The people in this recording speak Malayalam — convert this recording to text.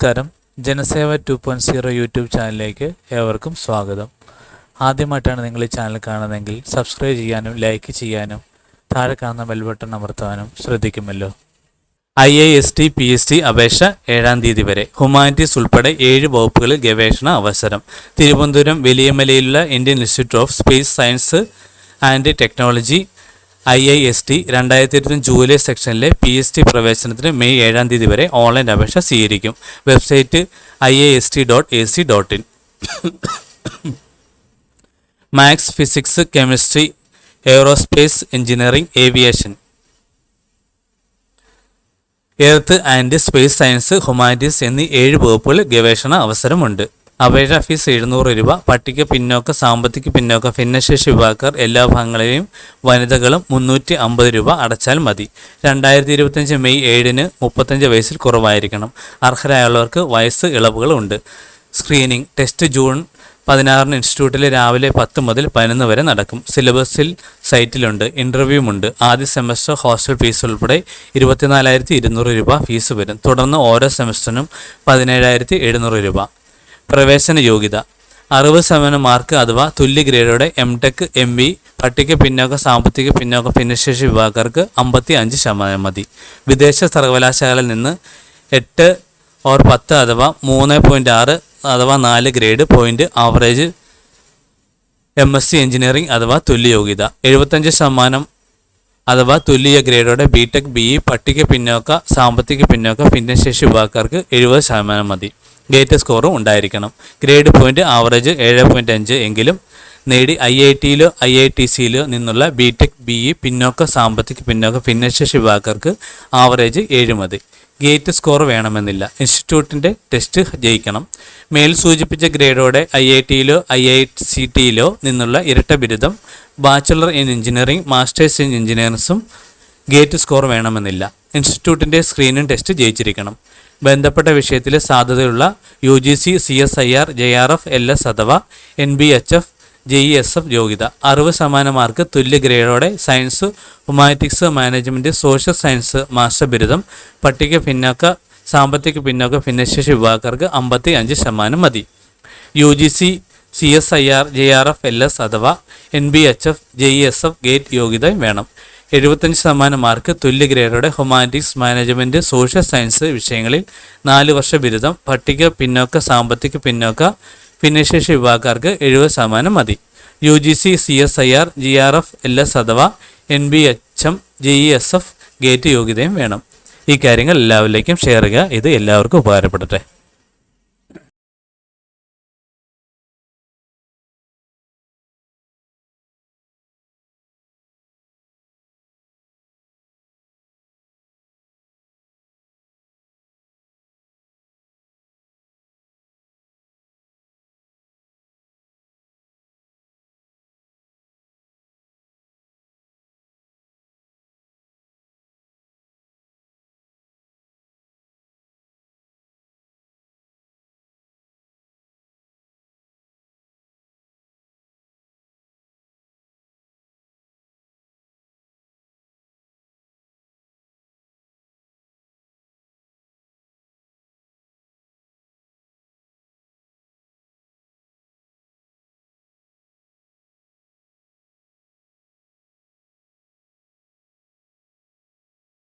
നമസ്കാരം. ജനസേവ 2.0 യൂട്യൂബ് ചാനലിലേക്ക് ഏവർക്കും സ്വാഗതം. ആദ്യമായിട്ടാണ് നിങ്ങൾ ഈ ചാനൽ കാണുന്നതെങ്കിൽ സബ്സ്ക്രൈബ് ചെയ്യാനും ലൈക്ക് ചെയ്യാനും താഴെ കാണുന്ന ബെൽ ബട്ടൺ അമർത്താനും ശ്രദ്ധിക്കുമല്ലോ. IAST PST അപേക്ഷ 7-ാം തീയതി വരെ. ഹ്യൂമാനിറ്റീസ് ഉൾപ്പെടെ 7 വകുപ്പുകളിൽ ഗവേഷണ അവസരം. തിരുവനന്തപുരം വലിയമലയിലുള്ള Indian institute of space science and technology IIST 2020 July സെക്ഷനിലെ PST പ്രവേശനത്തിന് മെയ് 7-ാം തീയതി വരെ ഓൺലൈൻ അപേക്ഷ സ്വീകരിക്കും. Website iast.ac.in. Maths, physics, chemistry, aerospace engineering, aviation, earth and space science, humanities എന്നീ 7 വകുപ്പുകളിൽ ഗവേഷണ അവസരമുണ്ട്. അപേക്ഷാ ഫീസ് 700 രൂപ. പട്ടിക പിന്നോക്ക, സാമ്പത്തിക പിന്നോക്ക, ഭിന്നശേഷി വിഭാഗക്കാർ എല്ലാ ഭാഗങ്ങളെയും വനിതകളും 350 രൂപ അടച്ചാൽ മതി. 2025 മെയ് 7-ന് 35 വയസ്സിൽ കുറവായിരിക്കണം. അർഹരായുള്ളവർക്ക് വയസ്സ് ഇളവുകളുണ്ട്. സ്ക്രീനിംഗ് ടെസ്റ്റ് ജൂൺ 16-ന് ഇൻസ്റ്റിറ്റ്യൂട്ടിൽ രാവിലെ 10 മുതൽ 11 വരെ നടക്കും. സിലബസിൽ സൈറ്റിലുണ്ട്. ഇൻ്റർവ്യൂമുണ്ട്. ആദ്യ സെമസ്റ്റർ ഹോസ്റ്റൽ ഫീസ് ഉൾപ്പെടെ 24,200 രൂപ ഫീസ് വരും. തുടർന്ന് ഓരോ സെമസ്റ്ററിനും 17,700 രൂപ. പ്രവേശന യോഗ്യത 60% മാർക്ക് അഥവാ തുല്യ ഗ്രേഡോടെ MTech MB. പട്ടിക പിന്നോക്ക, സാമ്പത്തിക പിന്നോക്ക, ഭിന്നശേഷി വിഭാഗക്കാർക്ക് 55% മതി. വിദേശ സർവകലാശാലയിൽ നിന്ന് 8/10 അഥവാ 3.6 അഥവാ 4 grade point average MSc engineering അഥവാ തുല്യ യോഗ്യത. 75% അഥവാ തുല്യ ഗ്രേഡോടെ BTech BE. പട്ടിക പിന്നോക്ക, സാമ്പത്തിക പിന്നോക്ക, ഭിന്നശേഷി വിഭാഗക്കാർക്ക് 70% മതി. ഗേറ്റ് സ്കോറും ഉണ്ടായിരിക്കണം. ഗ്രേഡ് പോയിന്റ് ആവറേജ് 7.5 എങ്കിലും നേടി IIT-യിലോ IITC-യിലോ നിന്നുള്ള BTech BE. പിന്നോക്ക, സാമ്പത്തിക പിന്നോക്ക, ഭിന്നശേഷി വിഭാഗക്കാർക്ക് ആവറേജ് 7 മതി. ഗേറ്റ് സ്കോർ വേണമെന്നില്ല. ഇൻസ്റ്റിറ്റ്യൂട്ടിൻ്റെ ടെസ്റ്റ് ജയിക്കണം. മേൽ സൂചിപ്പിച്ച ഗ്രേഡോടെ IIT-യിലോ IICT-യിലോ നിന്നുള്ള ഇരട്ട ബിരുദം, bachelor in engineering, masters in എഞ്ചിനീയറിംഗ്സും ഗേറ്റ് സ്കോർ വേണമെന്നില്ല. ഇൻസ്റ്റിറ്റ്യൂട്ടിൻ്റെ സ്ക്രീനിംഗ് ടെസ്റ്റ് ജയിച്ചിരിക്കണം. ബന്ധപ്പെട്ട വിഷയത്തിൽ സാധ്യതയുള്ള UGC CSIR JRF LS അഥവാ NBHF JESF യോഗ്യത. 60% മാർക്ക് തുല്യ ഗ്രേഡോടെ science, humanities, management, social science master ബിരുദം. പട്ടിക പിന്നോക്ക, സാമ്പത്തിക പിന്നോക്ക, ഭിന്നശേഷി വിഭാഗക്കാർക്ക് 55% മതി. UGC CSIR JRF LS അഥവാ NBHF JESF ഗേറ്റ് യോഗ്യത വേണം. 75% മാർക്ക് തുല്യ ഗ്രേഡോടെ ഹ്യൂമാനിറ്റീസ്, മാനേജ്മെൻറ്റ്, സോഷ്യൽ സയൻസ് വിഷയങ്ങളിൽ 4 വർഷ ബിരുദം. പട്ടിക പിന്നോക്ക, സാമ്പത്തിക പിന്നോക്ക, ഭിന്നശേഷി വിഭാഗക്കാർക്ക് 70% മതി. UGC CSIR JRF LS അഥവാ NBHM JESF ഗേറ്റ് യോഗ്യതയും വേണം. ഈ കാര്യങ്ങൾ എല്ലാവരിലേക്കും ഷെയർ ചെയ്യുക. ഇത് എല്ലാവർക്കും ഉപകാരപ്പെടട്ടെ.